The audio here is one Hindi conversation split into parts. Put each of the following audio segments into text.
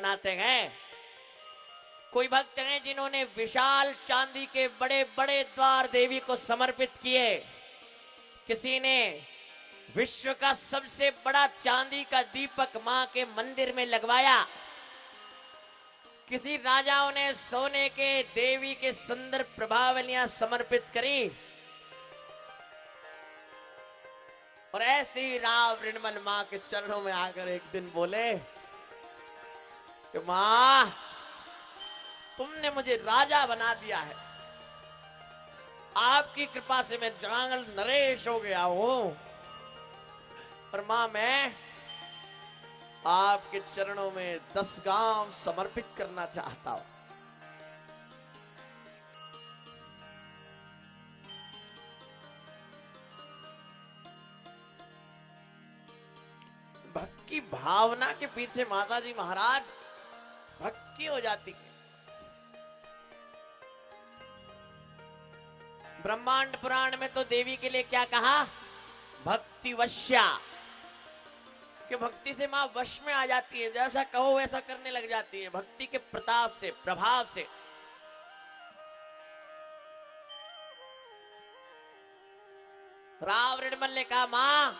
बनाते हैं। कोई भक्त हैं जिन्होंने विशाल चांदी के बड़े बड़े द्वार देवी को समर्पित किए। किसी ने विश्व का सबसे बड़ा चांदी का दीपक मां के मंदिर में लगवाया। किसी राजाओं ने सोने के देवी के सुंदर प्रभावलियां समर्पित करी। और ऐसे ही राव ऋणमल मां के चरणों में आकर एक दिन बोले कि मां, तुमने मुझे राजा बना दिया है। आपकी कृपा से मैं जांगल नरेश हो गया हूं। और मां, मैं आपके चरणों में 10 गांव समर्पित करना चाहता हूं। भक्ति भावना के पीछे माता जी महाराज भक्ति हो जाती है। ब्रह्मांड पुराण में तो देवी के लिए क्या कहा? भक्ति वश्या, कि भक्ति से मां वश में आ जाती है, जैसा कहो वैसा करने लग जाती है, भक्ति के प्रताप से, प्रभाव से। राव ऋणमल ने कहा, मां,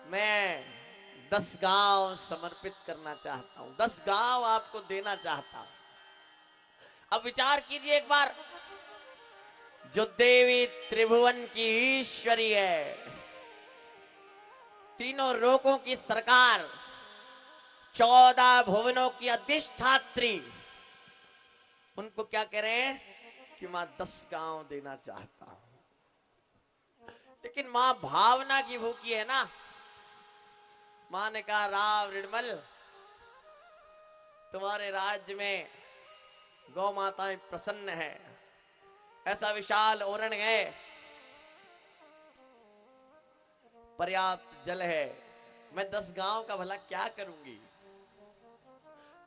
मैं 10 गांव समर्पित करना चाहता हूं, 10 गांव आपको देना चाहता हूं। अब विचार कीजिए एक बार, जो देवी त्रिभुवन की ईश्वरी है, तीनों लोकों की सरकार, 14 भुवनों की अधिष्ठात्री, उनको क्या कह रहे हैं कि मां 10 गांव देना चाहता हूं। लेकिन मां भावना की भूखी है ना। मां ने कहा, राव ऋणमल, तुम्हारे राज्य में गौ माताएं प्रसन्न है, ऐसा विशाल ओरण है, पर्याप्त जल है, मैं 10 गांव का भला क्या करूंगी।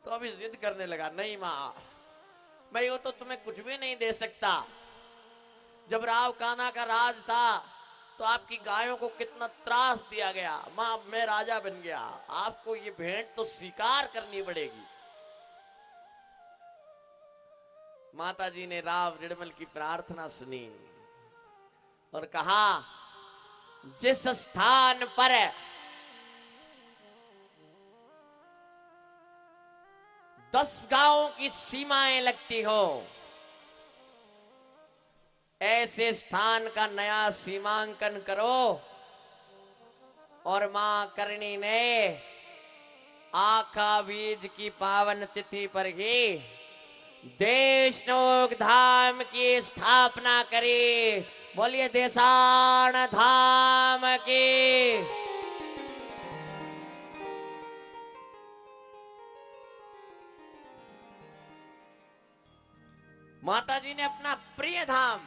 तो अभी जिद करने लगा, नहीं मां, मैं यो तो तुम्हें कुछ भी नहीं दे सकता। जब राव कान्हा का राज था तो आपकी गायों को कितना त्रास दिया गया। मां, मैं राजा बन गया, आपको ये भेंट तो स्वीकार करनी पड़ेगी। माता जी ने राव ऋणमल की प्रार्थना सुनी और कहा, जिस स्थान पर दस गांवों की सीमाएं लगती हो, ऐसे स्थान का नया सीमांकन करो। और मां करणी ने आका बीज की पावन तिथि पर ही देशनोक धाम की स्थापना करी। बोलिए देसाण धाम की। माता जी ने अपना प्रिय धाम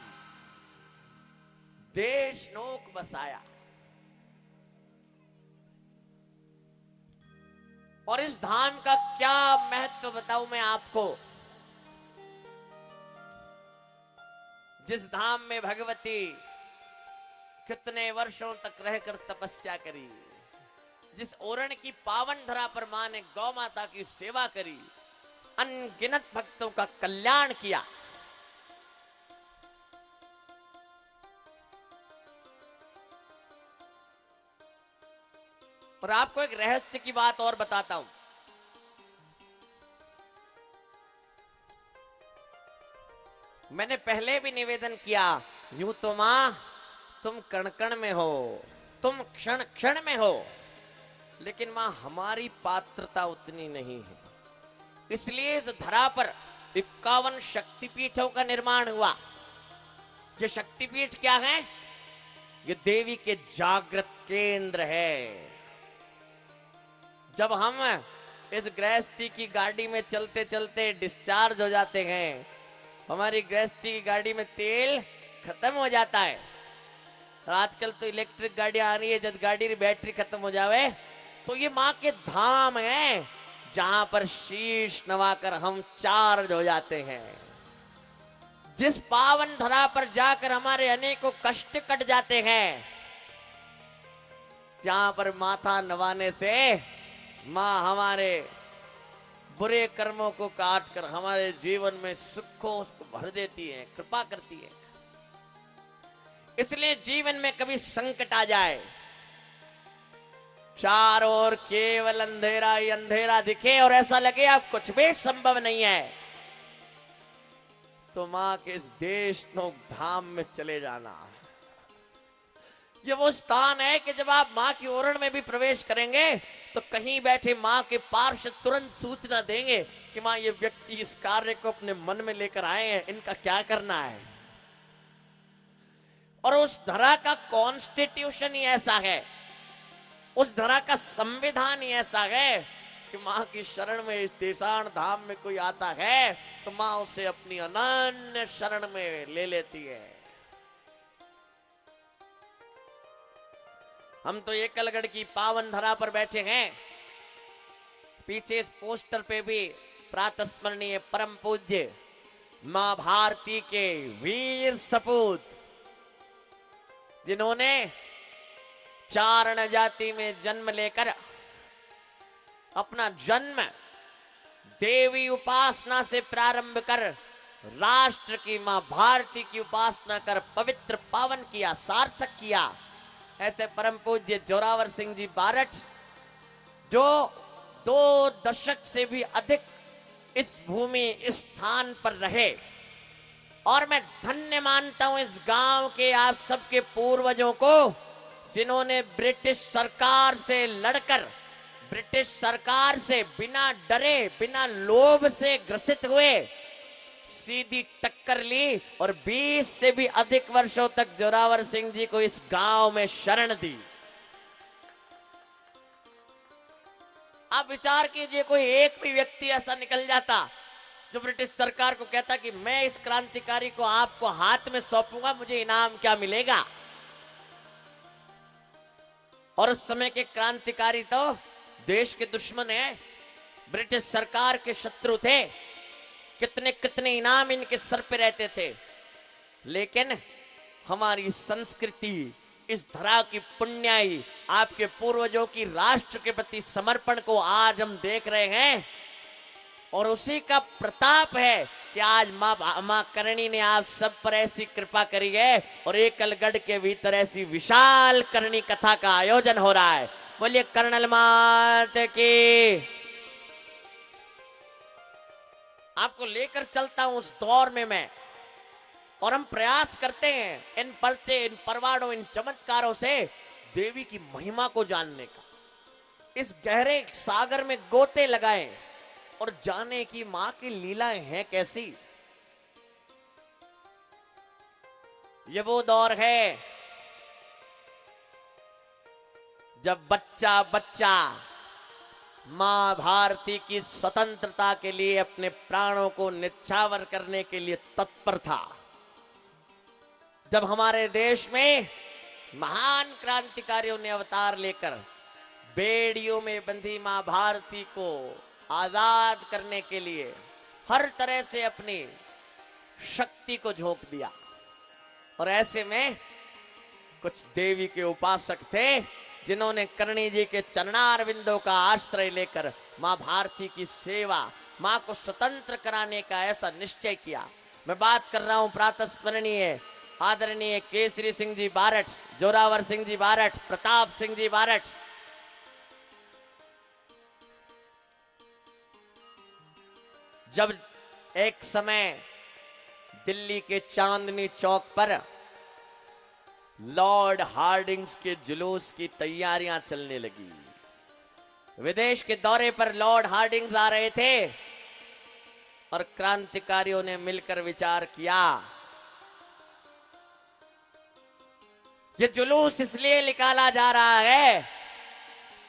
देशनोक बसाया। और इस धाम का क्या महत्व बताऊं मैं आपको। जिस धाम में भगवती कितने वर्षों तक रहकर तपस्या करी, जिस ओरण की पावन धरा पर मां ने गौ माता की सेवा करी, अनगिनत भक्तों का कल्याण किया। और आपको एक रहस्य की बात और बताता हूं। मैंने पहले भी निवेदन किया, यूं तो मां तुम कण कण में हो, तुम क्षण क्षण में हो, लेकिन मां हमारी पात्रता उतनी नहीं है। इसलिए इस धरा पर 51 शक्तिपीठों का निर्माण हुआ। ये शक्तिपीठ क्या है? ये देवी के जागृत केंद्र है। जब हम इस गृहस्थी की गाड़ी में चलते चलते डिस्चार्ज हो जाते हैं, हमारी गृहस्थी की गाड़ी में तेल खत्म हो जाता है। और आजकल तो इलेक्ट्रिक गाड़ी आ रही है, जब गाड़ी की बैटरी खत्म हो जावे तो ये मां के धाम है, जहां पर शीश नवाकर हम चार्ज हो जाते हैं। जिस पावन धरा पर जाकर हमारे अनेकों कष्ट कट जाते हैं, जहां पर माथा नवाने से मां हमारे बुरे कर्मों को काट कर हमारे जीवन में सुखों को भर देती है, कृपा करती है। इसलिए जीवन में कभी संकट आ जाए, चारों ओर केवल अंधेरा ही अंधेरा दिखे और ऐसा लगे अब कुछ भी संभव नहीं है, तो मां के इस देश नोक धाम में चले जाना। ये वो स्थान है कि जब आप मां की ओरण में भी प्रवेश करेंगे तो कहीं बैठे मां के पार्षद तुरंत सूचना देंगे कि मां ये व्यक्ति इस कार्य को अपने मन में लेकर आए हैं, इनका क्या करना है। और उस धरा का कॉन्स्टिट्यूशन ही ऐसा है, उस धरा का संविधान ही ऐसा है कि मां की शरण में इस देशान धाम में कोई आता है तो मां उसे अपनी अनन्य शरण में ले लेती है। हम तो एकलगढ़ की पावन धरा पर बैठे हैं। पीछे इस पोस्टर पे भी प्रातस्मरणीय परम पूज्य मां भारती के वीर सपूत, जिन्होंने चारण जाति में जन्म लेकर अपना जन्म देवी उपासना से प्रारंभ कर राष्ट्र की मां भारती की उपासना कर पवित्र पावन किया, सार्थक किया, ऐसे परम पूज्य जोरावर सिंह जी बारठ, जो 2 दशक से भी अधिक इस भूमि इस स्थान पर रहे। और मैं धन्य मानता हूं इस गांव के आप सबके पूर्वजों को, जिन्होंने ब्रिटिश सरकार से लड़कर, ब्रिटिश सरकार से बिना डरे, बिना लोभ से ग्रसित हुए सीधी टक्कर ली और 20 से भी अधिक वर्षों तक जोरावर सिंह जी को इस गांव में शरण दी। आप विचार कीजिए, कोई एक भी व्यक्ति ऐसा निकल जाता जो ब्रिटिश सरकार को कहता कि मैं इस क्रांतिकारी को आपको हाथ में सौंपूंगा, मुझे इनाम क्या मिलेगा। और उस समय के क्रांतिकारी तो देश के दुश्मन हैं, ब्रिटिश सरकार के शत्रु थे, कितने कितने इनाम इनके सर पे रहते थे। लेकिन हमारी संस्कृति, इस धरा की पुण्याई, आपके पूर्वजों की राष्ट्र के प्रति समर्पण को आज हम देख रहे हैं। और उसी का प्रताप है कि आज मां करणी ने आप सब पर ऐसी कृपा करी है और एकलगढ़ के भीतर ऐसी विशाल करणी कथा का आयोजन हो रहा है। बोलिए कर्नल मात की। आपको लेकर चलता हूं उस दौर में मैं, और हम प्रयास करते हैं इन पर्चे, इन परवाड़ों, इन चमत्कारों से देवी की महिमा को जानने का। इस गहरे सागर में गोते लगाएं और जाने की मां की लीलाएं हैं कैसी। ये वो दौर है जब बच्चा बच्चा मां भारती की स्वतंत्रता के लिए अपने प्राणों को निछावर करने के लिए तत्पर था। जब हमारे देश में महान क्रांतिकारियों ने अवतार लेकर बेड़ियों में बंधी मां भारती को आजाद करने के लिए हर तरह से अपनी शक्ति को झोंक दिया। और ऐसे में कुछ देवी के उपासक थे जिन्होंने करणी जी के चरणारविंदों का आश्रय लेकर मां भारती की सेवा, मां को स्वतंत्र कराने का ऐसा निश्चय किया। मैं बात कर रहा हूं प्रातस्मरणीय आदरणीय केसरी सिंह जी बारठ, जोरावर सिंह जी बारठ, प्रताप सिंह जी बारठ। जब एक समय दिल्ली के चांदनी चौक पर लॉर्ड हार्डिंग्स के जुलूस की तैयारियां चलने लगी, विदेश के दौरे पर लॉर्ड हार्डिंग्स आ रहे थे और क्रांतिकारियों ने मिलकर विचार किया, ये जुलूस इसलिए निकाला जा रहा है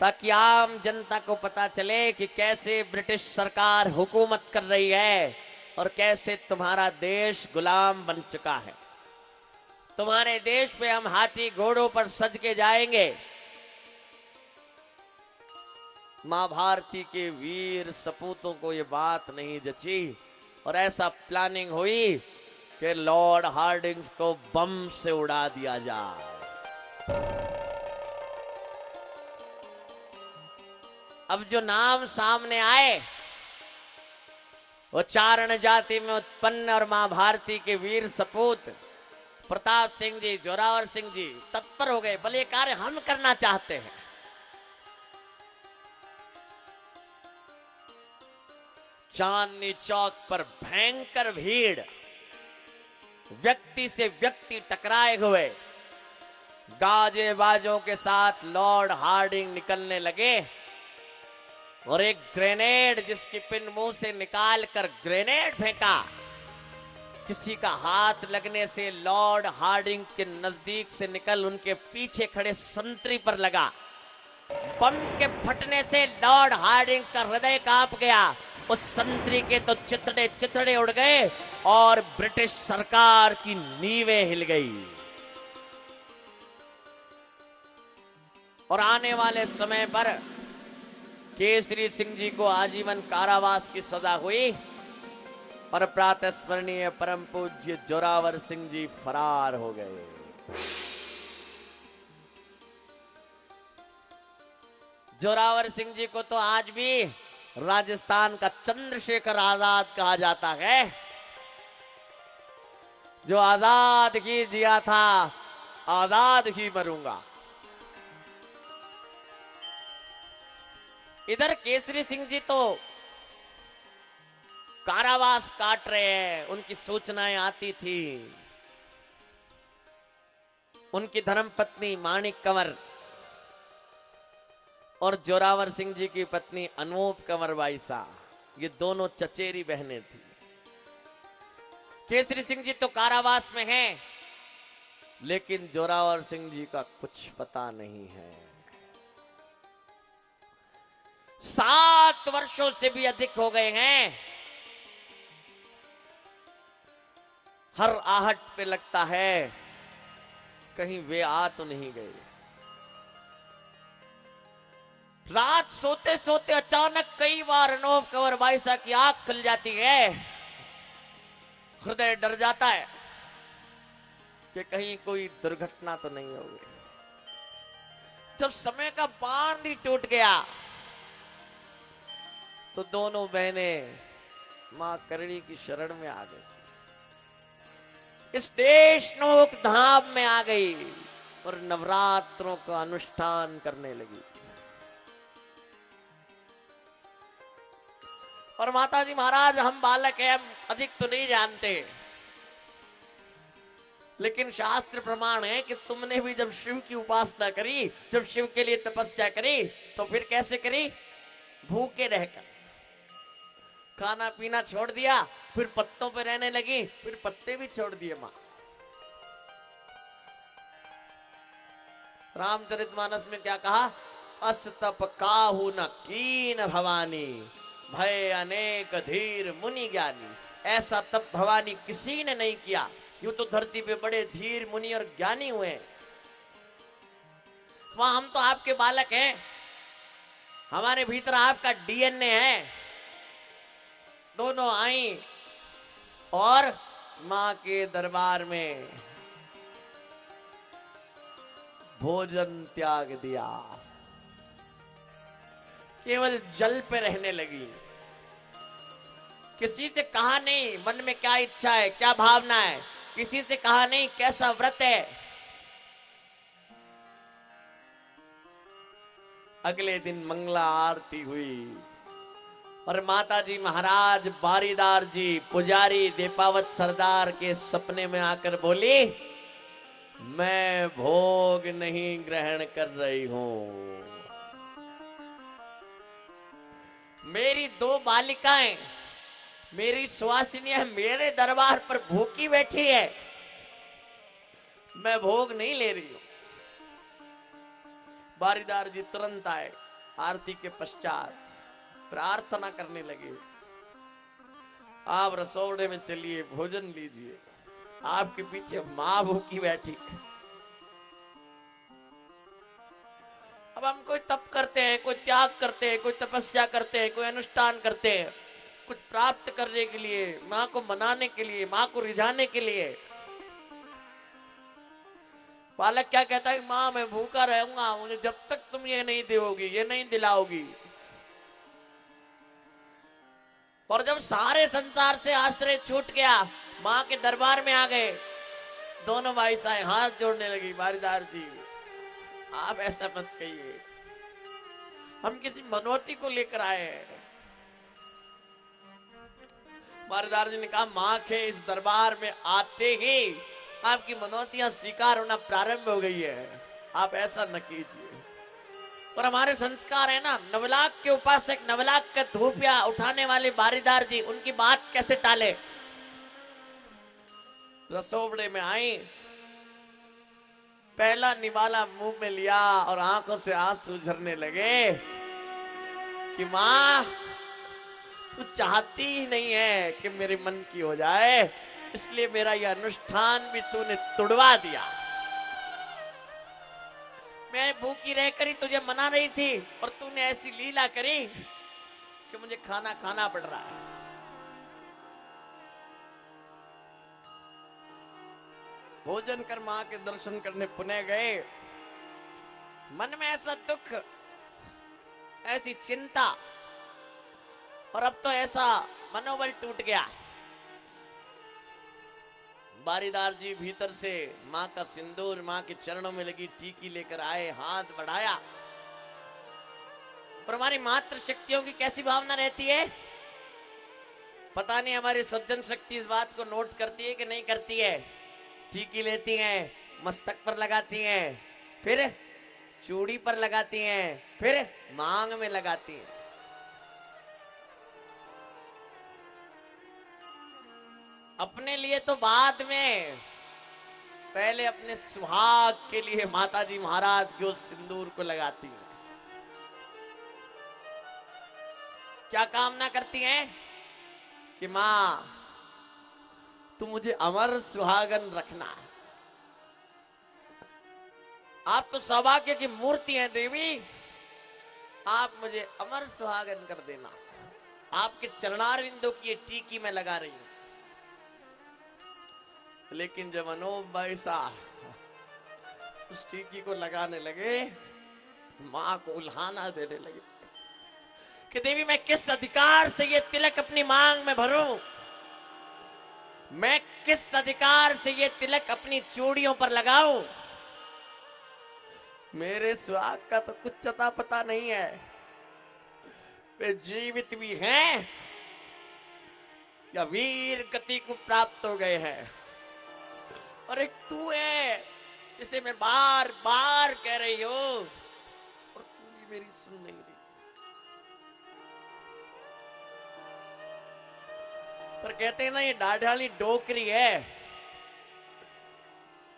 ताकि आम जनता को पता चले कि कैसे ब्रिटिश सरकार हुकूमत कर रही है और कैसे तुम्हारा देश गुलाम बन चुका है। तुम्हारे देश पे हम हाथी घोड़ों पर सज के जाएंगे। मां भारती के वीर सपूतों को ये बात नहीं जची और ऐसा प्लानिंग हुई कि लॉर्ड हार्डिंग्स को बम से उड़ा दिया जाए। अब जो नाम सामने आए उच्चारण जाति में उत्पन्न और मां भारती के वीर सपूत प्रताप सिंह जी, जोरावर सिंह जी तत्पर हो गए, बोले कार्य हम करना चाहते हैं। चांदनी चौक पर भयंकर भीड़, व्यक्ति से व्यक्ति टकराए हुए, गाजे बाजों के साथ लॉर्ड हार्डिंग निकलने लगे और एक ग्रेनेड जिसकी पिन मुंह से निकाल कर ग्रेनेड फेंका। किसी का हाथ लगने से लॉर्ड हार्डिंग के नजदीक से निकल उनके पीछे खड़े संतरी पर लगा। बम के फटने से लॉर्ड हार्डिंग का हृदय कांप गया। उस संतरी के तो चिथड़े चिथड़े उड़ गए और ब्रिटिश सरकार की नींवें हिल गई। और आने वाले समय पर केसरी सिंह जी को आजीवन कारावास की सजा हुई और प्रातः स्मरणीय परम पूज्य जोरावर सिंह जी फरार हो गए। जोरावर सिंह जी को तो आज भी राजस्थान का चंद्रशेखर आजाद कहा जाता है। जो आजाद ही जिया था, आजाद ही मरूंगा। इधर केसरी सिंह जी तो कारावास काट रहे हैं, उनकी सूचनाएं आती थी। उनकी धर्मपत्नी माणिक कंवर और जोरावर सिंह जी की पत्नी अनूप कंवर बाईसा, ये दोनों चचेरी बहनें थी। केसरी सिंह जी तो कारावास में हैं, लेकिन जोरावर सिंह जी का कुछ पता नहीं है। 7 वर्षों से भी अधिक हो गए हैं। हर आहट पे लगता है कहीं वे आ तो नहीं गए। रात सोते सोते अचानक कई बार अनूप कंवर बाईसा की आंख खुल जाती है। हृदय डर जाता है कि कहीं कोई दुर्घटना तो नहीं हो गई। जब समय का बांध ही टूट गया तो दोनों बहनें मां करणी की शरण में आ गई, इस देशनोक धाम में आ गई और नवरात्रों का अनुष्ठान करने लगी। और माताजी महाराज, हम बालक हैं, हम अधिक तो नहीं जानते, लेकिन शास्त्र प्रमाण है कि तुमने भी जब शिव की उपासना करी, जब शिव के लिए तपस्या करी, तो फिर कैसे करी? भूखे रहकर खाना पीना छोड़ दिया, फिर पत्तों पे रहने लगी, फिर पत्ते भी छोड़ दिए मां। रामचरितमानस में क्या कहा? अस तप काहू न कीन भवानी, भय अनेक धीर मुनि ज्ञानी। ऐसा तप भवानी किसी ने नहीं किया। यूं तो धरती पे बड़े धीर मुनि और ज्ञानी हुए, वहां हम तो आपके बालक हैं, हमारे भीतर आपका डीएनए है। दोनों आई और मां के दरबार में भोजन त्याग दिया, केवल जल पे रहने लगी। किसी से कहा नहीं मन में क्या इच्छा है, क्या भावना है, किसी से कहा नहीं कैसा व्रत है। अगले दिन मंगला आरती हुई और माताजी महाराज, बारीदार जी, पुजारी, दीपावत सरदार के सपने में आकर बोली, मैं भोग नहीं ग्रहण कर रही हूं। मेरी 2 बालिकाएं, मेरी सुहासिनियां मेरे दरबार पर भूखी बैठी है, मैं भोग नहीं ले रही हूं। बारीदार जी तुरंत आए, आरती के पश्चात प्रार्थना करने लगे, आप रसोड़े में चलिए, भोजन लीजिए, आपके पीछे मां भूखी बैठी। अब हम कोई तप करते हैं, कोई त्याग करते हैं, कोई तपस्या करते हैं, कोई अनुष्ठान करते हैं, कुछ प्राप्त करने के लिए, मां को मनाने के लिए, मां को रिझाने के लिए। बालक क्या कहता है? मां मैं भूखा रहूंगा, मुझे जब तक तुम ये नहीं दोगी, ये नहीं दिलाओगी। और जब सारे संसार से आश्रय छूट गया, मां के दरबार में आ गए। दोनों भाई साहब हाथ जोड़ने लगी, बारीदार जी आप ऐसा मत कहिए, हम किसी मनोती को लेकर आए हैं। बारीदार जी ने कहा, मां के इस दरबार में आते ही आपकी मनोतियां स्वीकार होना प्रारंभ हो गई है, आप ऐसा न कीजिए। और हमारे संस्कार है ना, नवलाख के उपासक, नवलाख का धूपिया उठाने वाले बारीदार जी, उनकी बात कैसे टाले। रसोबड़े में आई, पहला निवाला मुंह में लिया और आंखों से आंसू झरने लगे कि मां तू चाहती ही नहीं है कि मेरे मन की हो जाए, इसलिए मेरा यह अनुष्ठान भी तूने तुड़वा दिया। मैं भूखी रहकर ही तुझे मना रही थी और तूने ऐसी लीला करी कि मुझे खाना खाना पड़ रहा है। भोजन कर मां के दर्शन करने पुणे गए। मन में ऐसा दुख, ऐसी चिंता, और अब तो ऐसा मनोबल टूट गया। बारीदार जी भीतर से मां का सिंदूर, मां के चरणों में लगी टीकी लेकर आए, हाथ बढ़ाया। और हमारी मातृ शक्तियों की कैसी भावना रहती है, पता नहीं हमारी सज्जन शक्ति इस बात को नोट करती है कि नहीं करती है। टीकी लेती हैं, मस्तक पर लगाती हैं, फिर चूड़ी पर लगाती हैं, फिर मांग में लगाती हैं। अपने लिए तो बाद में, पहले अपने सुहाग के लिए माताजी महाराज के उस सिंदूर को लगाती हैं। क्या कामना करती हैं कि मां तू मुझे अमर सुहागन रखना। आप तो सौभाग्य की मूर्ति हैं देवी, आप मुझे अमर सुहागन कर देना। आपके चरणारविंदों की ये टीकी मैं लगा रही हूं। लेकिन जब अनूप भाई साहब उस टीकी को लगाने लगे, मां को उल्हाना देने लगे कि देवी मैं किस अधिकार से ये तिलक अपनी मांग में भरूं, मैं किस अधिकार से ये तिलक अपनी चूड़ियों पर लगाऊं। मेरे सुहाग का तो कुछ अता पता नहीं है, वे जीवित भी हैं या वीर गति को प्राप्त हो गए हैं। और एक तू है जिसे मैं बार बार कह रही हूं और तू भी मेरी सुन नहीं रही। पर कहते हैं ना, ये डाढ़ाली डोकरी है,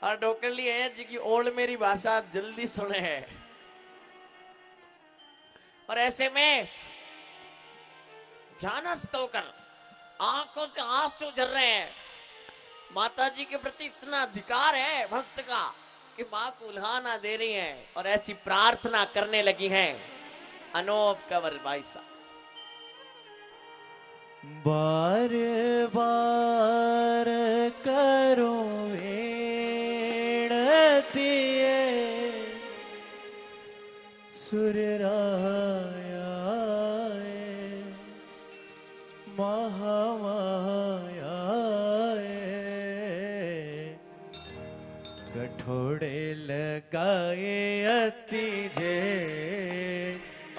और डोकरी है जिसकी ओल्ड मेरी भाषा जल्दी सुने है। और ऐसे में ध्यानस्थ होकर आंखों से आंसू झर रहे हैं। माता जी के प्रति इतना अधिकार है भक्त का कि मां को उल्हाना दे रही हैं और ऐसी प्रार्थना करने लगी हैं। अनूप कंवर भाई साहब, बार बार करो सुरराया महामाया कठोड़े लगाए अति जे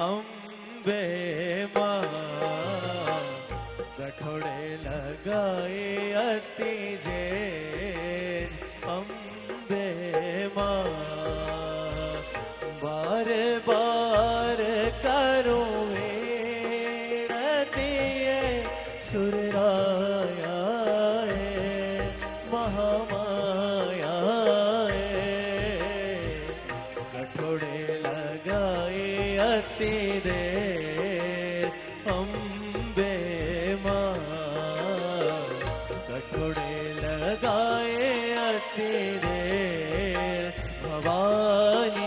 अम्बे माँ कठोड़े लगाए अति जे अम्बे माँ बार बार करो दिए सुरराया महामाया कठोड़े लगाए अति दे अम्बे माँ कठोड़े लगाए अति दे भवानी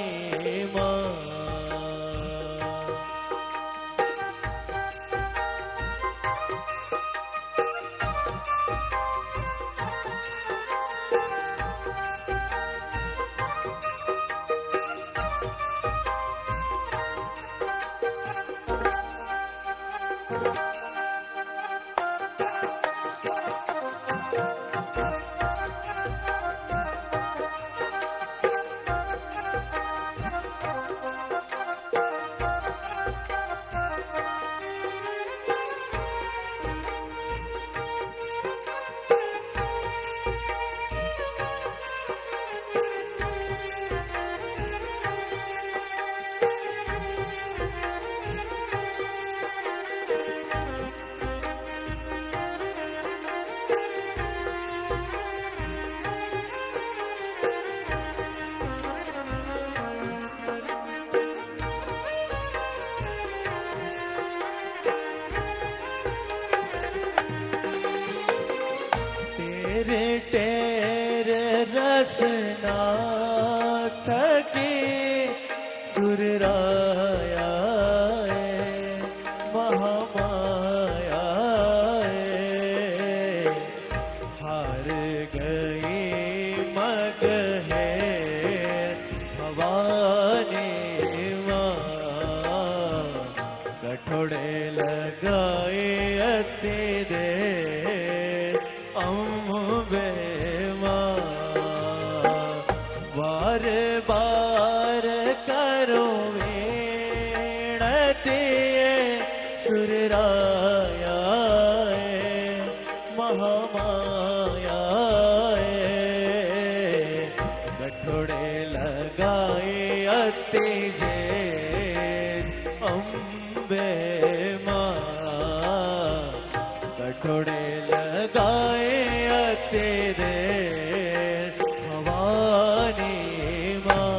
रसनाथ की सुरराया महामाया हार गई मग है भवानी माँ कठोड़े लगाए अति दे अम्बे माँ बार बार करो विनती सुरराया महामाया कठोड़े लगाए अति जे अम्बे माँ कठोड़े लगाए अति दे भवानी माँ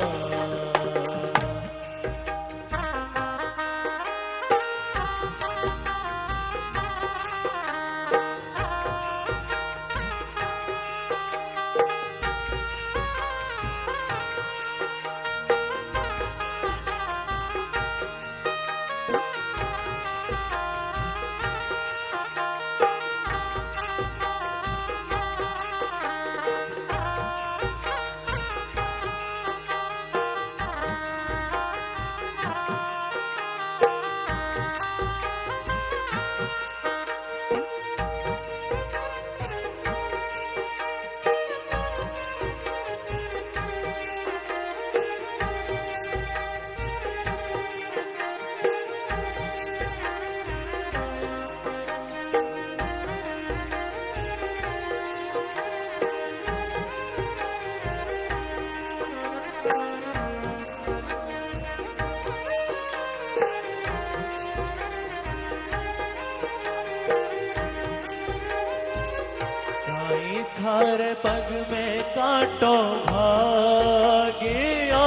थार पग में कांटो भागिया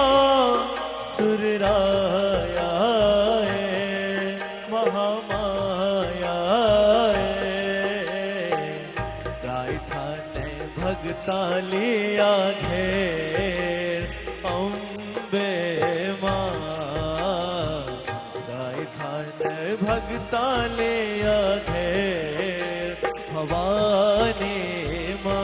सुरराया महामाया गाय थाने भगता लिया घेर अम्बे माँ गाय थाने भगता लिया घेर भवानी माँ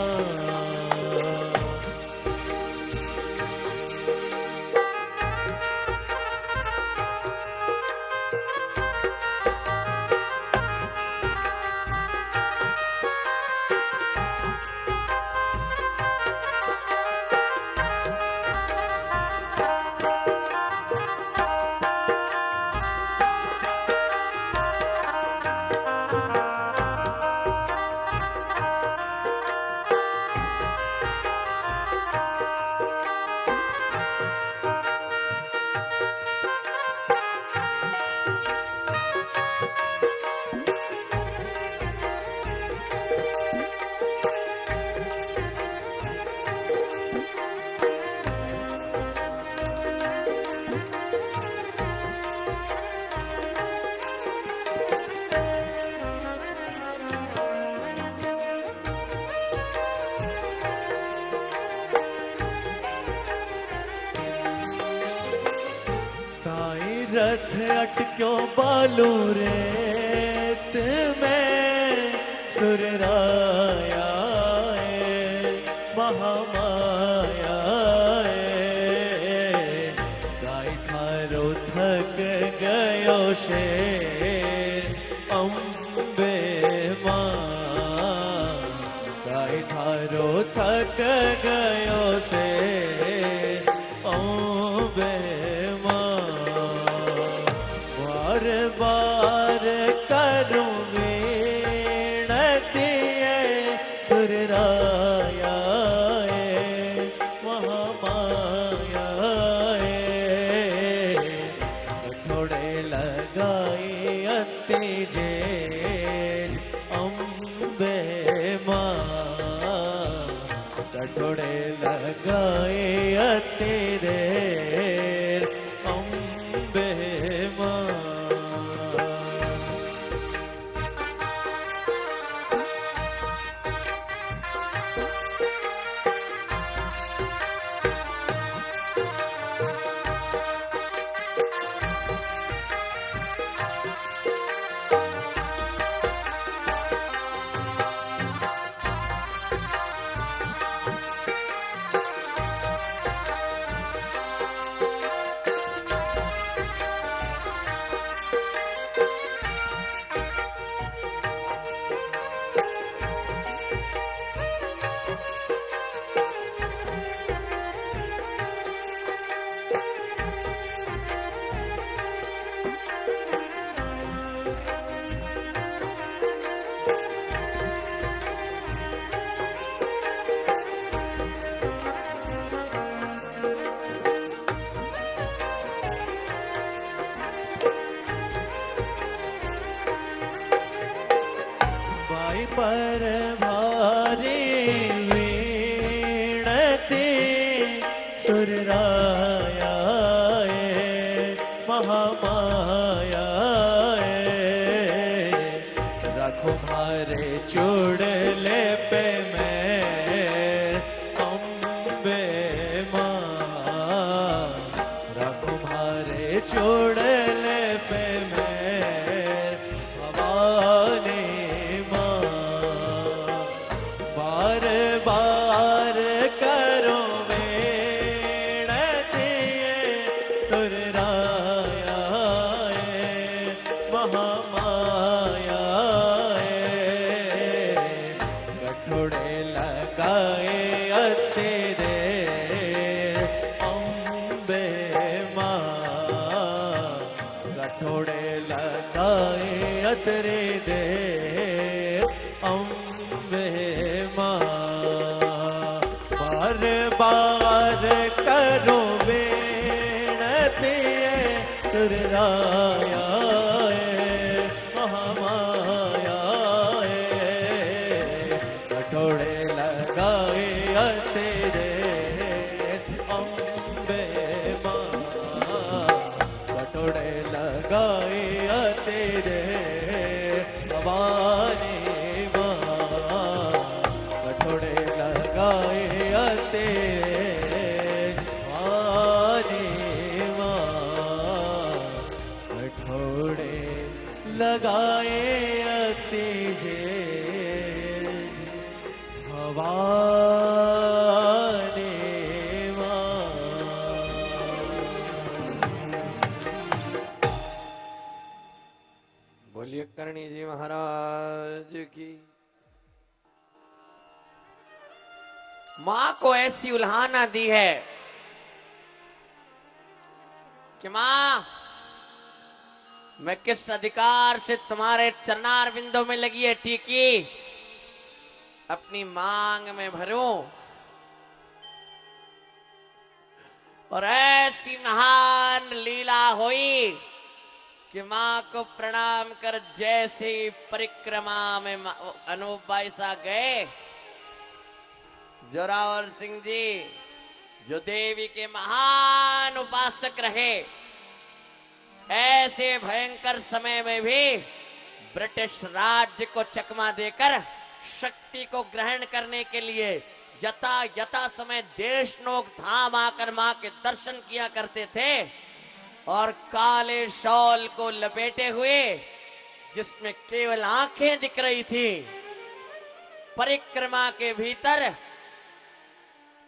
रथ अटक्यो बालू रेत में सुरराया महामाया गाय थारो थक गयो शेर अम्बे माँ गाय थारो थक गयो शेर अम्बे बार बार करूं विनती सुरराया महामाया थोड़े लगाए अति जेल अम्बे माँ कठोड़े लगा पर भारी वीणती सुरराया महामाया रखो मारे चूड़ले पे मैं अम्बे माँ रखो मारे चूड़ले पे मैं भवानी माँ बार बार करो वेणती सुरराया महामाया गठोड़े लगाए अति दे अम्बे माँ गठोड़े लगाए अतरे दे अम्बे माँ बार बार करो वेणती सुरराया महामाया कठोड़े लगाए तेरे अम्बे माँ कठोड़े लगाए तेरे भवानी माँ कठोड़े लगाए तेरे भवानी माँ कठोड़े लगाए अतिजे भवानी माँ। बोलिए करणी जी महाराज की। माँ को ऐसी उल्हाना दी है कि माँ मैं किस अधिकार से तुम्हारे चरणार बिंदों में लगी है टीकी अपनी मांग में भरूं और ऐसी महान लीला हुई कि माँ को प्रणाम कर जैसे परिक्रमा में अनूप भाई साहब गए जोरावर सिंह जी जो देवी के महान उपासक रहे ऐसे भयंकर समय में भी ब्रिटिश राज्य को चकमा देकर शक्ति को ग्रहण करने के लिए यथा समय देशनोक धाम आकर मां के दर्शन किया करते थे और काले शॉल को लपेटे हुए जिसमें केवल आंखें दिख रही थी परिक्रमा के भीतर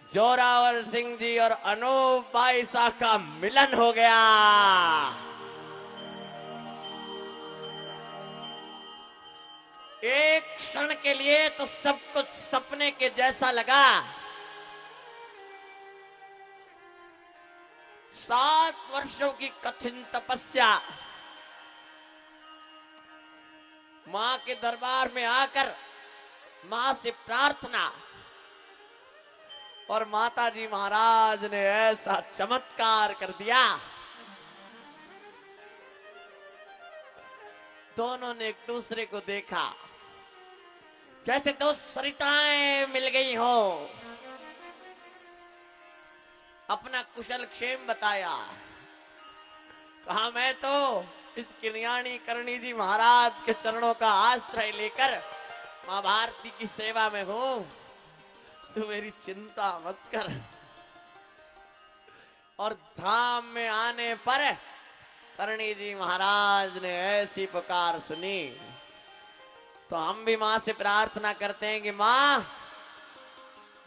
जोरावर सिंह जी और अनूप भाई साहब का मिलन हो गया। एक क्षण के लिए तो सब कुछ सपने के जैसा लगा। 7 वर्षों की कठिन तपस्या मां के दरबार में आकर मां से प्रार्थना और माता जी महाराज ने ऐसा चमत्कार कर दिया दोनों ने एक दूसरे को देखा जैसे 2 सरिताएं मिल गई हो। अपना कुशल क्षेम बताया कहा मैं तो इस किन्याणी करणी जी महाराज के चरणों का आश्रय लेकर मां भारती की सेवा में हूं तू मेरी चिंता मत कर। और धाम में आने पर करणी जी महाराज ने ऐसी पुकार सुनी तो हम भी मां से प्रार्थना करते हैं कि मां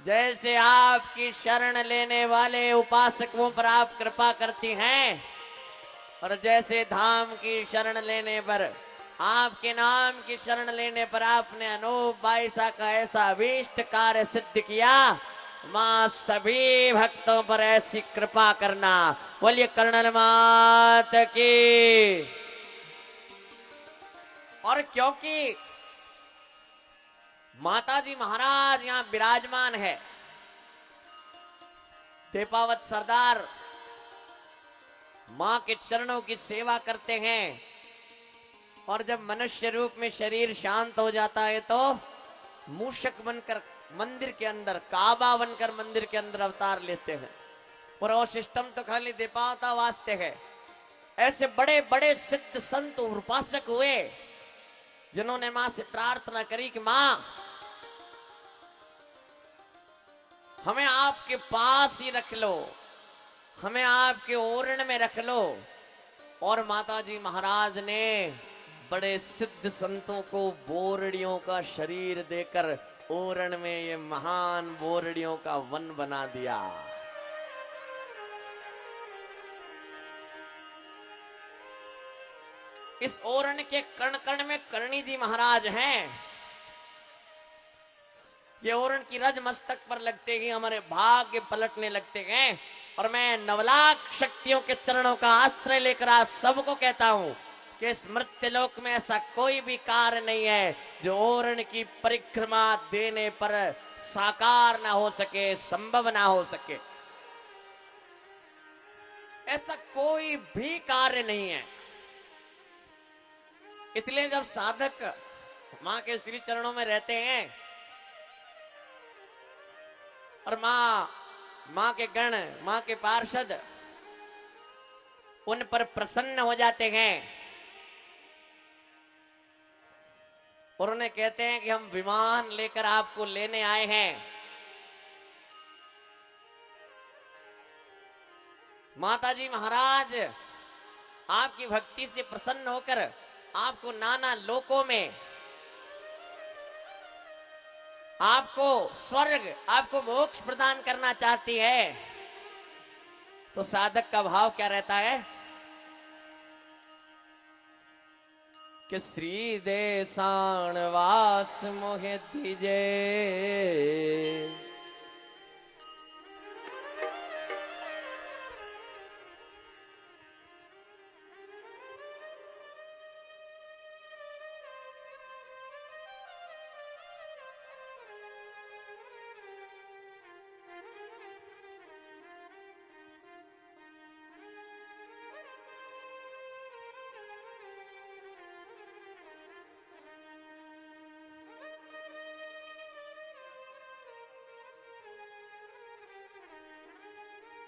जैसे आपकी शरण लेने वाले उपासकों पर आप कृपा करती हैं और जैसे धाम की शरण लेने पर आपके नाम की शरण लेने पर आपने अनूप भाई साहब का ऐसा अभीष्ट कार्य सिद्ध किया मां सभी भक्तों पर ऐसी कृपा करना। बोलिए कर्णन मात की। और क्योंकि माता जी महाराज यहां विराजमान है देपावत सरदार मां के चरणों की सेवा करते हैं और जब मनुष्य रूप में शरीर शांत हो जाता है तो मूषक बनकर मंदिर के अंदर, काबा बनकर मंदिर के अंदर अवतार लेते हैं। और वो सिस्टम तो खाली दीपावता वास्ते है। ऐसे बड़े बड़े सिद्ध संत और उपासक हुए जिन्होंने मां से प्रार्थना करी कि मां हमें आपके पास ही रख लो, हमें आपके ओरण में रख लो। और माता जी महाराज ने बड़े सिद्ध संतों को बोरड़ियों का शरीर देकर ओरण में ये महान बोरड़ियों का वन बना दिया। इस ओरण के कण कण में करणी जी महाराज हैं। ये ओरण की रज मस्तक पर लगते ही हमारे भाग्य पलटने लगते हैं। और मैं नवलाख शक्तियों के चरणों का आश्रय लेकर आप सबको कहता हूं कि इस मृत्युलोक में ऐसा कोई भी कार्य नहीं है जो ओरण की परिक्रमा देने पर साकार ना हो सके, संभव ना हो सके। ऐसा कोई भी कार्य नहीं है। इसलिए जब साधक मां के श्री चरणों में रहते हैं और मां के गण, मां के पार्षद उन पर प्रसन्न हो जाते हैं और उन्हें कहते हैं कि हम विमान लेकर आपको लेने आए हैं। माताजी महाराज आपकी भक्ति से प्रसन्न होकर आपको नाना लोकों में, आपको स्वर्ग, आपको मोक्ष प्रदान करना चाहती है। तो साधक का भाव क्या रहता है कि श्री देसाण वास मोहे दीजे,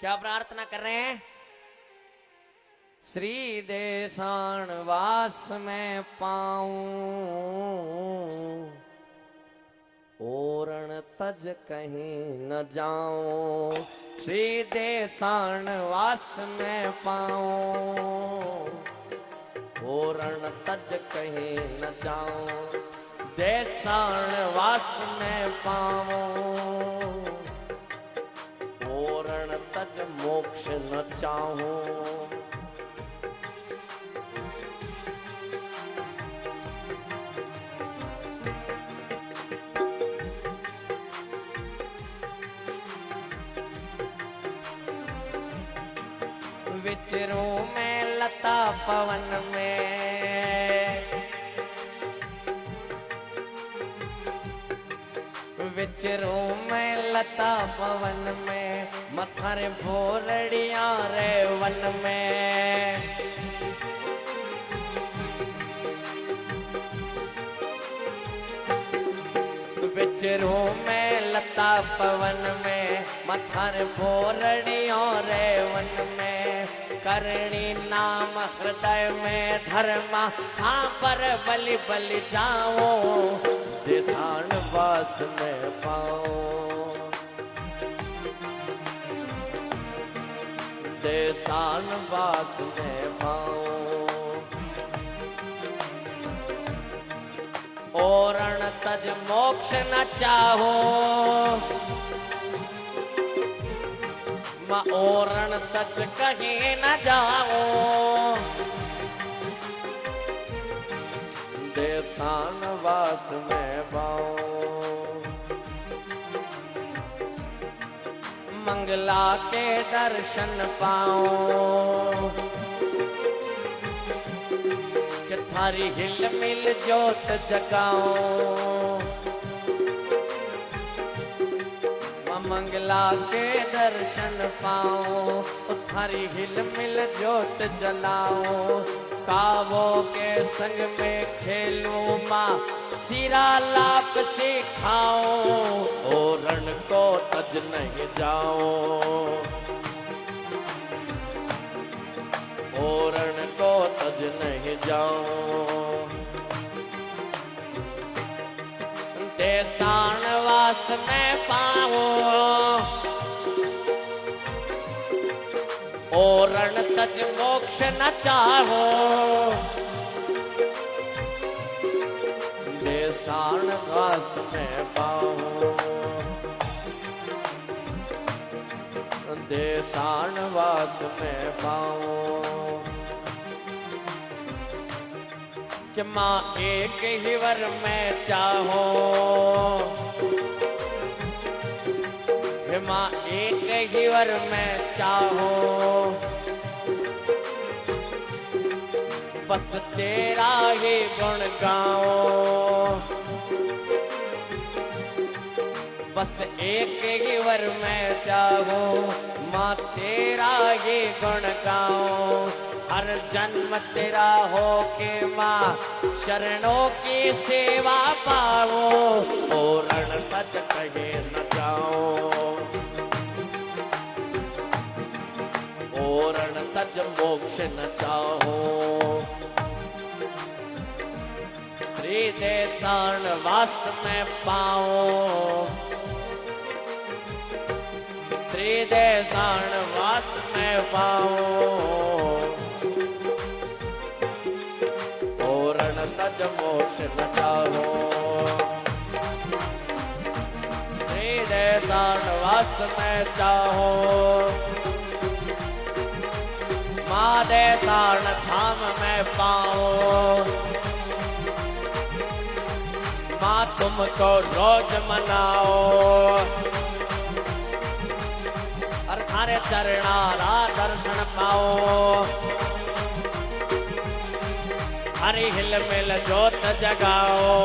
क्या प्रार्थना कर रहे हैं? श्री देसाण वास में पाऊं, ओरण तज कहीं न जाऊं। श्री देसाण वास में पाऊं, ओरण तज कहीं न जाऊं। देसाण वास में पाऊं, तज मोक्ष न चाहूं। विचरूं मैं लता पवन में, विचरूं मैं लता पवन में, मथारे बोरड़िया रे वन में। विचरूं मैं लता पवन में, मथारे बोरड़िया रे वन में। करणी नाम हृदय में धर्मा, हाँ पर बलि बलि जाओ। देसाण वास में पाओ, देसाण वास में पाओ। ओरण तज मोक्ष न चाहो, मैं ओरण तज कहीं न जाओ। देसाण वास में पाओ, मंगला के दर्शन पाओ। कि थारी हिल मिल जोत जगाओ। मंगला के दर्शन पाओ, थारी हिल मिल जोत जलाओ। कावों के संग में खेलूं माँ सिरा लाप सिखाऊं ओरण को तज नहीं जाऊं ओरण को तज नहीं जाऊं देसाण वास में पाऊं ओरण तज मोक्ष न चाहो देसाण वास में पाऊं देसाण वास में पाऊं कि माँ एक ही वर में चाहो माँ एक ही वर में चाहो बस तेरा ही गुण गाओ बस एक ही वर में चाहो माँ तेरा ही गुण गाओ हर जन्म तेरा हो के माँ शरणों की सेवा पाओ ओरण सच कहे न जाओ ओरण तज मोक्ष न चाहो श्री देसाण वास में पाओ श्री देसाण वास में पाओ ओरण तज मोक्ष न चाहो श्री देसाण वास में चाहो माँ देसाण धाम में पाओ माँ तुमको रोज मनाओ हर थारे चरणारा दर्शन पाओ हरि हिल मिल जोत जगाओ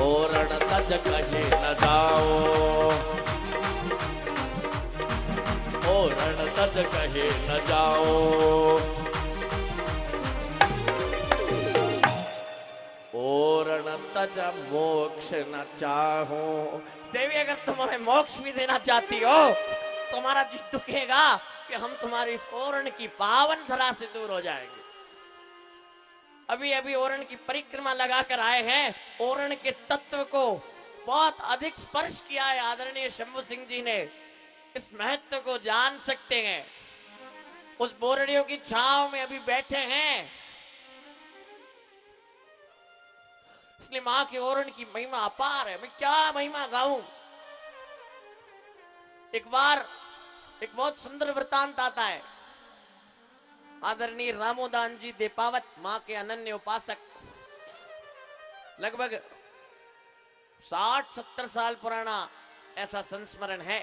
ओरण तज कहे न जाओ ओरण तज कहे न जाओ ओरण तज मोक्ष न चाहो देवी अगर तुम हमें मोक्ष भी देना चाहती हो तो हमारा जिस दुखेगा कि हम तुम्हारी इस ओरण की पावन धरा से दूर हो जाएंगे अभी अभी ओरण की परिक्रमा लगाकर आए हैं ओरण के तत्व को बहुत अधिक स्पर्श किया है आदरणीय शंभू सिंह जी ने इस महत्व को जान सकते हैं उस बोरड़ियों की छांव में अभी बैठे हैं इसलिए मां के ओरण की महिमा अपार है मैं क्या महिमा गाऊं एक बार एक बहुत सुंदर वृतांत आता है आदरणीय रामोदान जी देपावत मां के अनन्य उपासक लगभग 60-70 साल पुराना ऐसा संस्मरण है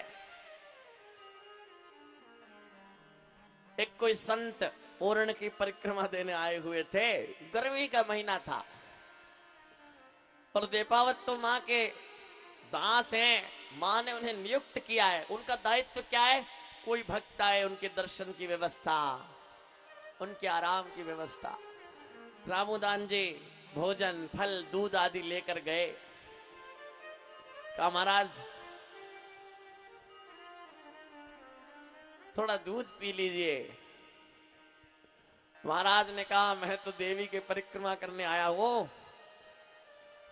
एक कोई संत ओरण की परिक्रमा देने आए हुए थे गर्मी का महीना था और देपावत तो मां के दास हैं मां ने उन्हें नियुक्त किया है उनका दायित्व क्या है कोई भक्त आए उनके दर्शन की व्यवस्था उनके आराम की व्यवस्था रामोदान जी भोजन फल दूध आदि लेकर गए कहा महाराज थोड़ा दूध पी लीजिए महाराज ने कहा मैं तो देवी के परिक्रमा करने आया हूं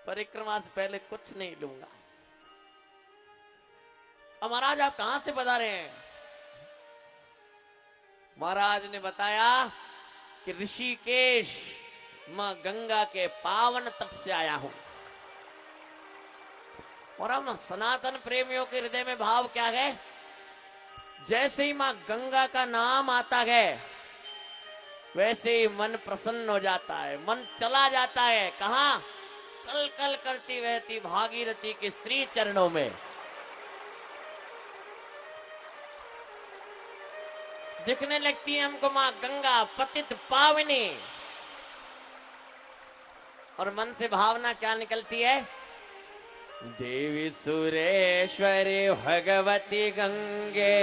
परिक्रमा से पहले कुछ नहीं लूंगा अब महाराज आप कहां से बता रहे हैं महाराज ने बताया कि ऋषिकेश मां गंगा के पावन तट से आया हूं और हम सनातन प्रेमियों के हृदय में भाव क्या है जैसे ही मां गंगा का नाम आता है वैसे ही मन प्रसन्न हो जाता है मन चला जाता है कहां कल कल करती बहती भागीरथी के श्री चरणों में दिखने लगती है हमको मां गंगा पतित पावनी और मन से भावना क्या निकलती है देवी सुरेश्वरी भगवती गंगे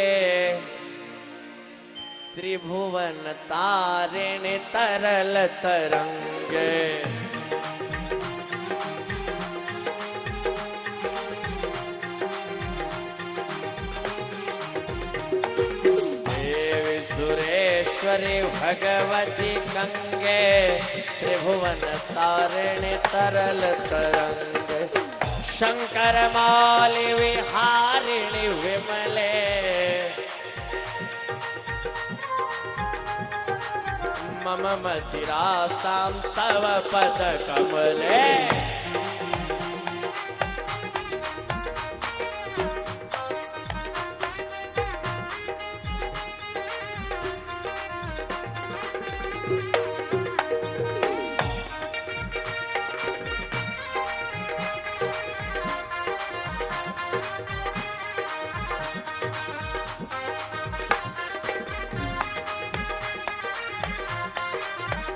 त्रिभुवन तारिणी तरल तरंगे। देवी सुरेश्वरी भगवती गंगे, त्रिभुवन तारिणी तरल तरंगे। शंकर मौली विहारिणी विमले, मम मतिरास्तां तव पद कमले।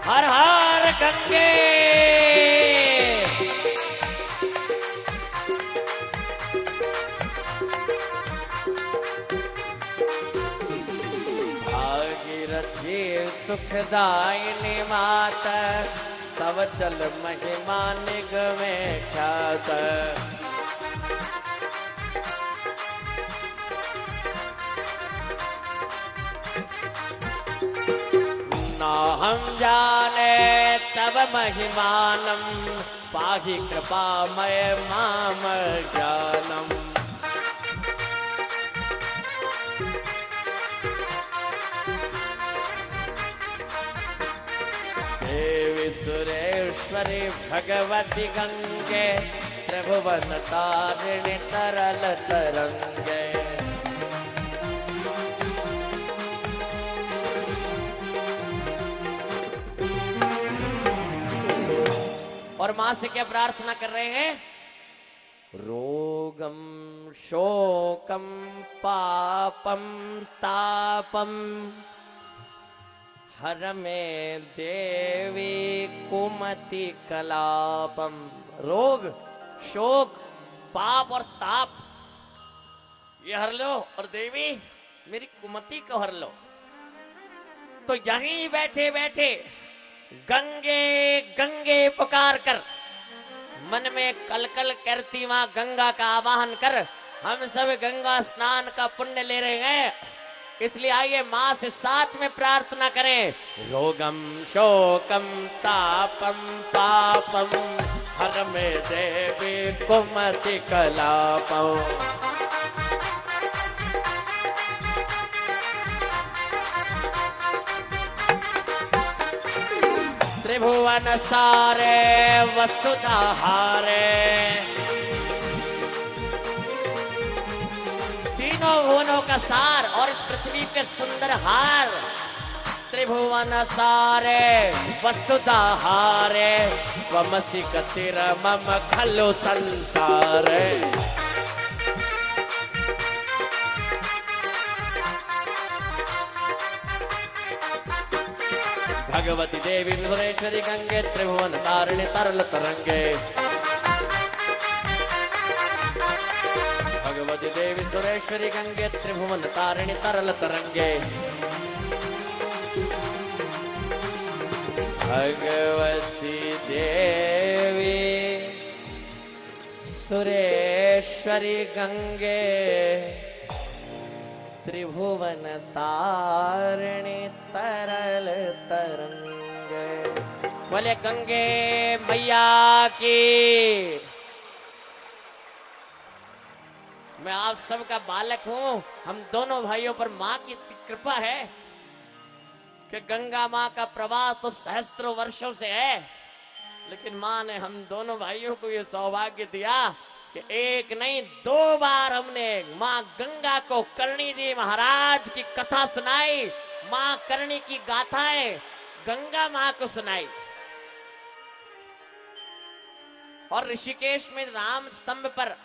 हर हर गंगे। भागीरथी सुखदायिनी माता, तव चल महिमा निगमे ख्यात। ना हम जाने तब महिमानम, पाहि कृपामय माम ज्ञानम। देवी सुरेश्वरी भगवती गंगे, त्रिभुवन तारिणी तरल तरंगे। और मां से क्या प्रार्थना कर रहे हैं? रोगम शोकम पापम तापम, हर में देवी कुमति कलापम। रोग, शोक, पाप और ताप ये हर लो, और देवी मेरी कुमति को हर लो। तो यहीं बैठे बैठे गंगे गंगे पुकार कर, मन में कलकल करती मां गंगा का आवाहन कर, हम सब गंगा स्नान का पुण्य ले रहे हैं। इसलिए आइए मां से साथ में प्रार्थना करें। रोगम शोकम तापम पापम, हर में देवी कुमति कलापम। त्रिभुवन सारे वसुधा हारे, तीनों भुवनों का सार और इस पृथ्वी के सुंदर हार। त्रिभुवन सारे वसुधा हारे, त्वमसि गतिर् मम खलु संसारे। भगवती देवी सुरेश्वरी गंगे, त्रिभुवन तारिणी तरल तरंगे। भगवती देवी सुरेश्वरी गंगे, त्रिभुवन तारिणी तरल तरंगे। भगवती देवी सुरेश्वरी गंगे, त्रिभुवन तारिणी तरल तरंगे। बोले गंगे मैया की। मैं आप सबका बालक हूं। हम दोनों भाइयों पर मां की कृपा है कि गंगा मां का प्रवाह तो सहस्त्रों वर्षों से है, लेकिन मां ने हम दोनों भाइयों को ये सौभाग्य दिया कि एक नहीं 2 बार हमने मां गंगा को करणी जी महाराज की कथा सुनाई। मां करणी की गाथाएं गंगा मां को सुनाई। और ऋषिकेश में राम स्तंभ पर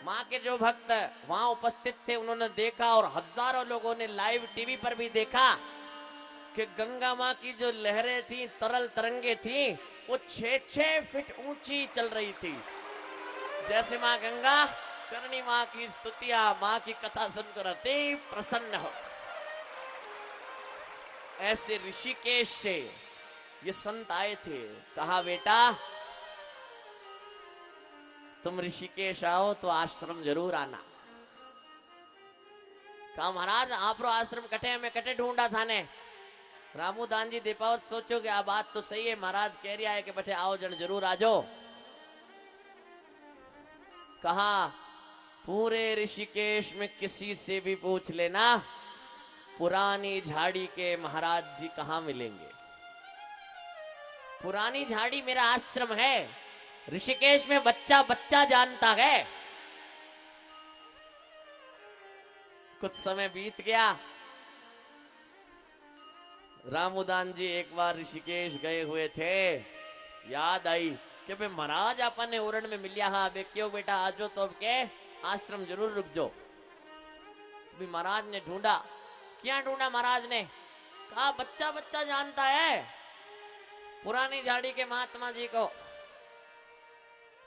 मां के जो भक्त वहां उपस्थित थे, उन्होंने देखा और हजारों लोगों ने लाइव टीवी पर भी देखा कि गंगा मां की जो लहरें थी, तरल तरंगे थी, वो 6-6 फीट ऊंची चल रही थी। जैसे मां गंगा करणी मां की स्तुतियां, मां की कथा सुनकर अति प्रसन्न हो। ऐसे ऋषिकेश से ये संत आए थे। कहा बेटा तुम ऋषिकेश आओ तो आश्रम जरूर आना। कहा महाराज आप रो आश्रम कटे में कटे ढूंढा था ने। रामूदान जी दीपावत सोचो कि आ बात तो सही है, महाराज कह रहा है कि बटे आओ जन जरूर आ जाओ। कहा पूरे ऋषिकेश में किसी से भी पूछ लेना पुरानी झाड़ी के महाराज जी कहां मिलेंगे। पुरानी झाड़ी मेरा आश्रम है, ऋषिकेश में बच्चा बच्चा जानता है। कुछ समय बीत गया। रामूदान जी एक बार ऋषिकेश गए हुए थे, याद आई कि भाई महाराज अपन ने उरण में मिलिया। हाँ बे क्यों बेटा आजो तो अब के आश्रम जरूर रुक जाओ। भी महाराज ने ढूंढा। क्या ढूंढा महाराज ने? कहा बच्चा बच्चा जानता है पुरानी झाड़ी के महात्मा जी को।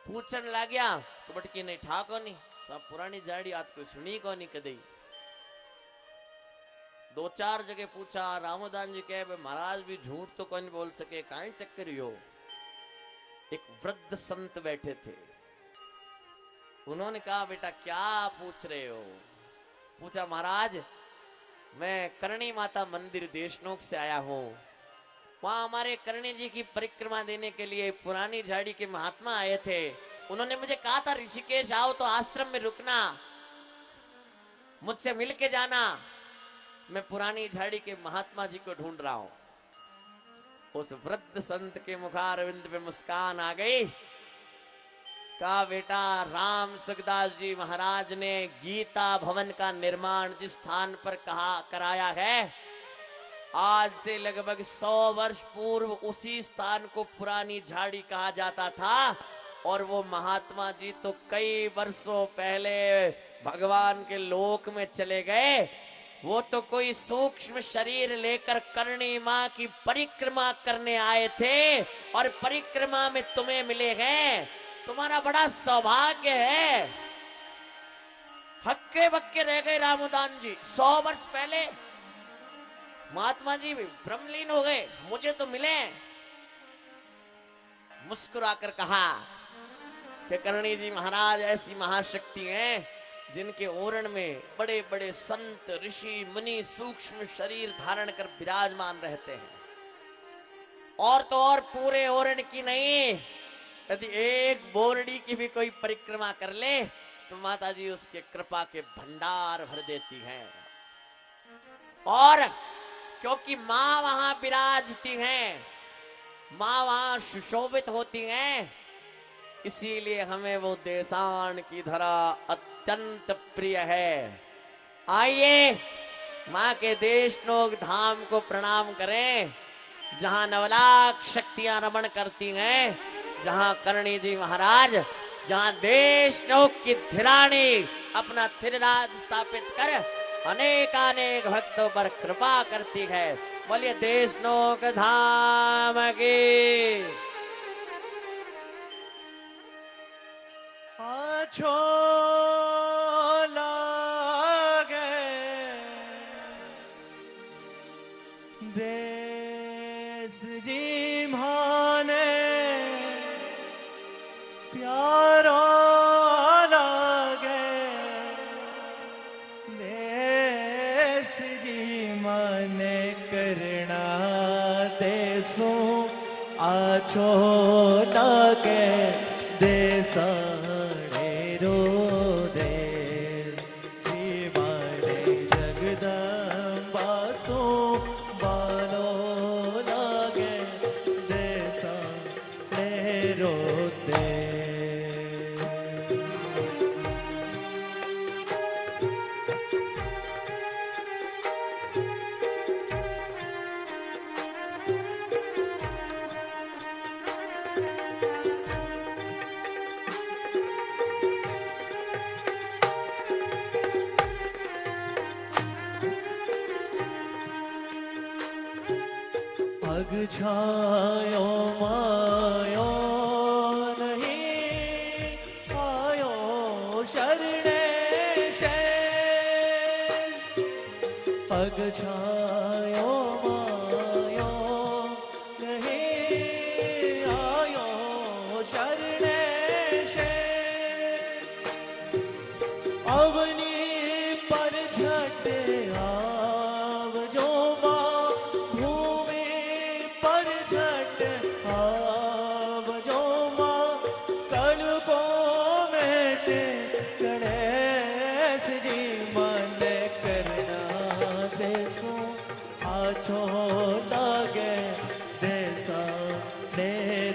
पूछन लग गया तो बटकी नहीं ठा को नहीं, सब पुरानी झाड़ी आज कोई सुनी को नहीं कदई। दो चार जगह पूछा। रामोदान जी कहे महाराज भी झूठ तो कौन बोल सके, काहे चक्कर हो। एक वृद्ध संत बैठे थे, उन्होंने कहा बेटा क्या पूछ रहे हो? पूछा महाराज मैं करणी माता मंदिर देशनोक से आया हूं, वहां हमारे करणी जी की परिक्रमा देने के लिए पुरानी झाड़ी के महात्मा आए थे। उन्होंने मुझे कहा था ऋषिकेश आओ तो आश्रम में रुकना, मुझसे मिलके जाना। मैं पुरानी झाड़ी के महात्मा जी को ढूंढ रहा हूं। उस वृद्ध संत के मुखारविंद पे मुस्कान आ गई। कहा बेटा राम सुखदास जी महाराज ने गीता भवन का निर्माण जिस स्थान पर कराया है, आज से लगभग 100 वर्ष पूर्व उसी स्थान को पुरानी झाड़ी कहा जाता था। और वो महात्मा जी तो कई वर्षों पहले भगवान के लोक में चले गए। वो तो कोई सूक्ष्म शरीर लेकर करणी मां की परिक्रमा करने आए थे और परिक्रमा में तुम्हें मिले हैं। तुम्हारा बड़ा सौभाग्य है। हक्के बक्के रह गए रामोदान जी। 100 वर्ष पहले महात्मा जी ब्रह्मलीन हो गए, मुझे तो मिले। मुस्कुराकर कहा कि करणी जी महाराज ऐसी महाशक्ति हैं जिनके ओरण में बड़े बड़े संत ऋषि मुनि सूक्ष्म शरीर धारण कर विराजमान रहते हैं। और तो और पूरे ओरण की नहीं, यदि एक बोरडी की भी कोई परिक्रमा कर ले तो माता जी उसके कृपा के भंडार भर देती हैं। और क्योंकि मां वहां विराजती हैं, मां वहां सुशोभित होती हैं, इसीलिए हमें वो देशान की धरा अत्यंत प्रिय है। आइए मां के देशनोक धाम को प्रणाम करें, जहां नवलाख शक्तियां रमण करती हैं, जहां करणी जी महाराज, जहां देशनोक की धिरानी अपना थिरराज स्थापित कर अनेकानेक भक्तों पर कृपा करती है। बोलिए देशनोक धाम की। आछो लागे देश जी माने प्यारो लागे देश जी माने करना देसो आछो लागे देसा पग छायो मायो नहीं आयो शरणे शेष। पग छायो मायो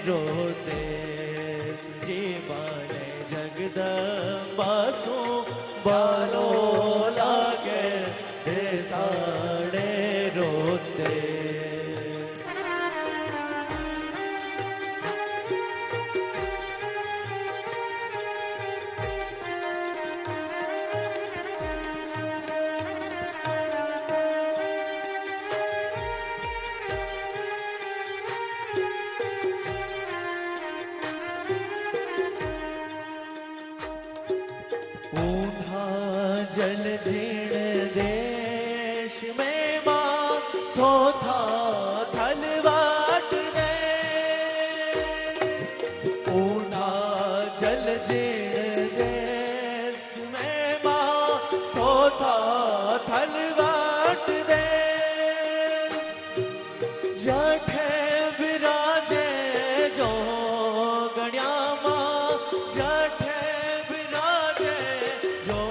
रोते जीवाने जगदम्बा सो बालो लागे देसाड़े रोते जल जीण देश में मां थोथा थलवाट दे ऊना जल जीण देश में मां थोथा थलवाट दे जठे विराजे जो गणिया मां जठे विराजे जो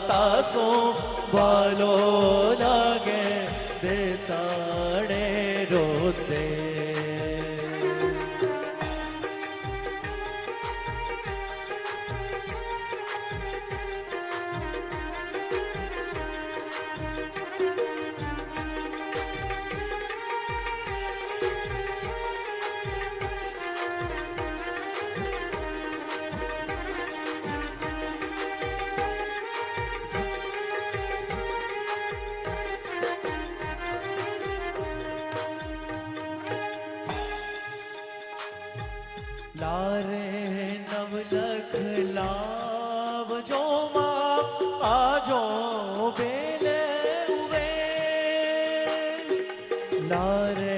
तासो बालो लागे देसाड़े रोते लारे नवलख लाव जो मां आजो बेले हुए लारे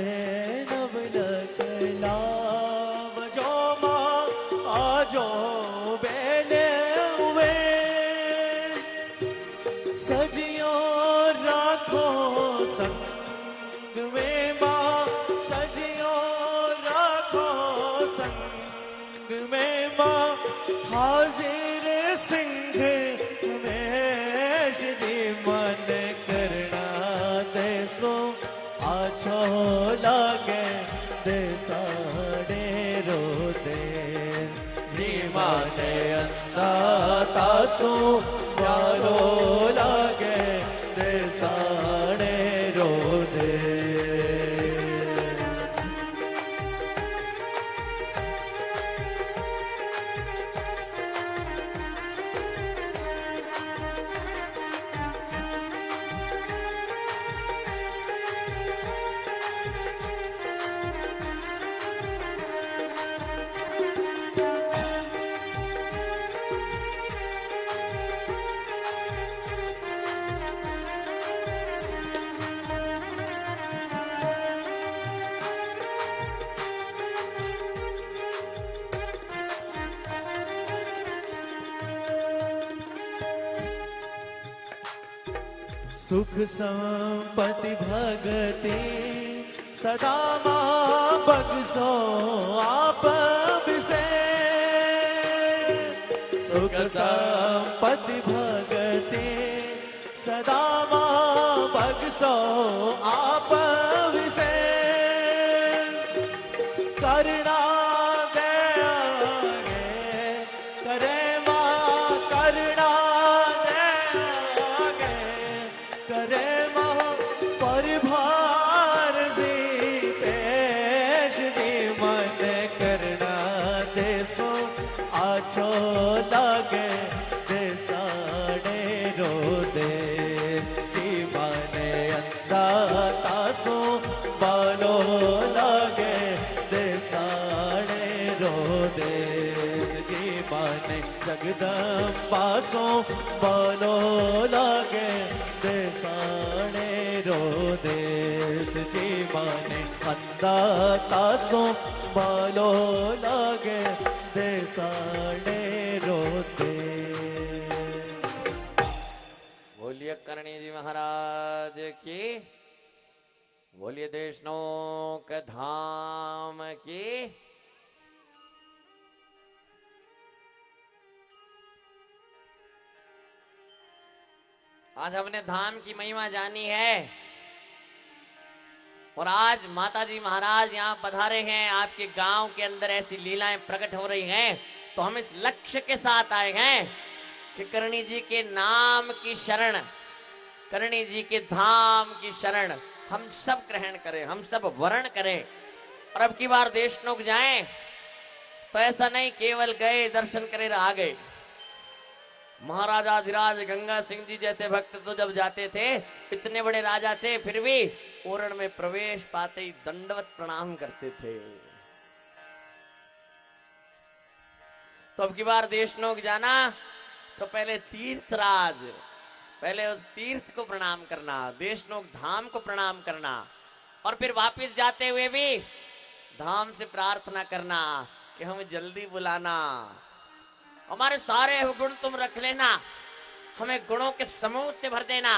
नवलख लाव जो मां आजो बेले हुए सजियो राखो संग में मां सजियो राखो संग में मां हाजिर सिंह में श्री मन करना देसो आछो लागे देसाड़े रोते जी माने अंदा तासो बालो लागे देसाड़े रोते सुख संपत्ति भगति सदा मां बगसो आप बिसे सुख संपत्ति भगति सदा मां बगसो आप विसे करुणा दयागे करे मां करुणा दयागे करे मां परिभार जी पेश जी मन करना देसो आछो लागे देसाड़े रो दे जी माने अंदा तासो बालो लागे देसाड़े रो दे जी माने जगदम्बा सो बालो लागे देसाड़े रो देश जी माने अंदा तासो बालो लागे देसाड़े रोते। बोलिए करणी जी महाराज की बोलिए देशनोक धाम की। आज हमने धाम की महिमा जानी है और आज माताजी महाराज यहाँ पधारे हैं, आपके गांव के अंदर ऐसी लीलाएं प्रकट हो रही हैं, तो हम इस लक्ष्य के साथ आए हैं कि करणी जी के नाम की शरण, करणी जी के धाम की शरण हम सब ग्रहण करें, हम सब वर्ण करें। और अब की बार देशनोक जाएं तो ऐसा नहीं केवल गए दर्शन करे आ गए। महाराजाधिराज गंगा सिंह जी जैसे भक्त तो जब जाते थे, इतने बड़े राजा थे, फिर भी ओरण में प्रवेश पाते ही दंडवत प्रणाम करते थे। तो अब की बार देशनोक जाना तो पहले तीर्थराज, पहले उस तीर्थ को प्रणाम करना, देशनोक धाम को प्रणाम करना, और फिर वापस जाते हुए भी धाम से प्रार्थना करना कि हमें जल्दी बुलाना, हमारे सारे गुण तुम रख लेना, हमें गुणों के समूह से भर देना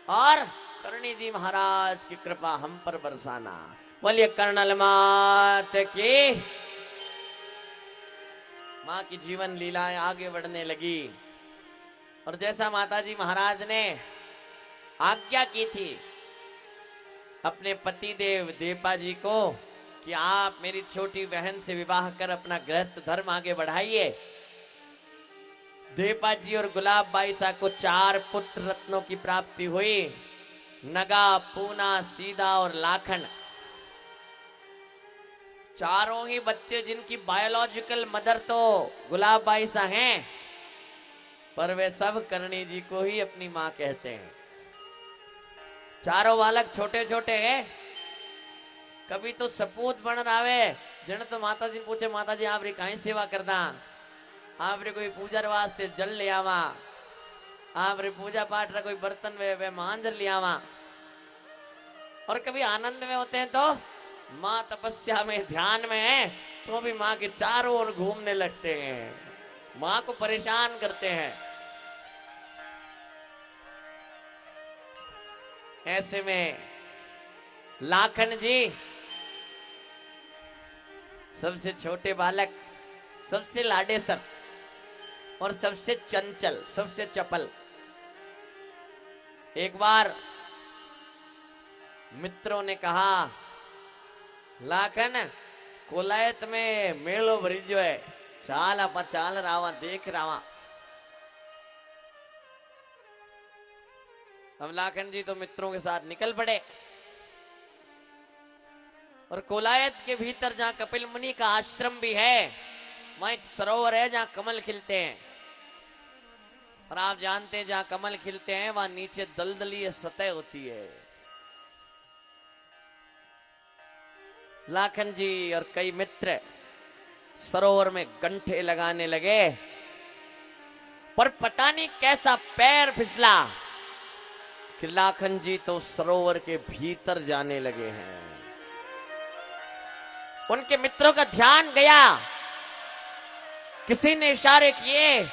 और करणी जी महाराज की कृपा हम पर बरसाना। बोलिए कर्नल मात की। माँ की जीवन लीलाएं आगे बढ़ने लगी और जैसा माताजी महाराज ने आज्ञा की थी अपने पति देव देवपा जी को कि आप मेरी छोटी बहन से विवाह कर अपना गृहस्थ धर्म आगे बढ़ाइए, देवपा जी और गुलाब बाई सा को 4 पुत्र रत्नों की प्राप्ति हुई, नगा, पूना, सीधा और लाखन। चारों ही बच्चे जिनकी बायोलॉजिकल मदर तो गुलाब बाई सा हैं, पर वे सब करणी जी को ही अपनी मां कहते हैं। चारों बालक छोटे छोटे हैं, कभी तो सपूत बन रहे जन तो माता जी पूछे, माता जी आप री काई सेवा करदा, आप रे कोई पूजा वास्ते जल ले आवा, आप रे पूजा पाठ रा कोई बर्तन वे मांजर ले आवा। और कभी आनंद में होते हैं तो माँ तपस्या में ध्यान में है तो भी माँ के चारों ओर घूमने लगते हैं, माँ को परेशान करते हैं। ऐसे में लाखन जी सबसे छोटे बालक, सबसे लाडेसर और सबसे चंचल, सबसे चपल। एक बार मित्रों ने कहा, लाखन कोलायत में मेलो भरी जो है, चाल आप चाल रावा देख रावा। अब लाखन जी तो मित्रों के साथ निकल पड़े और कोलायत के भीतर जहां कपिल मुनि का आश्रम भी है, वहां एक सरोवर है जहां कमल खिलते हैं। और आप जानते हैं जहां कमल खिलते हैं वहां नीचे दलदली सतह होती है। लाखन जी और कई मित्र सरोवर में गंठे लगाने लगे, पर पता नहीं कैसा पैर फिसला कि लाखन जी तो सरोवर के भीतर जाने लगे हैं। उनके मित्रों का ध्यान गया, किसी ने इशारे किए,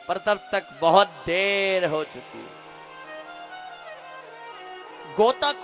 पर तब तक बहुत देर हो चुकी। गोताखोर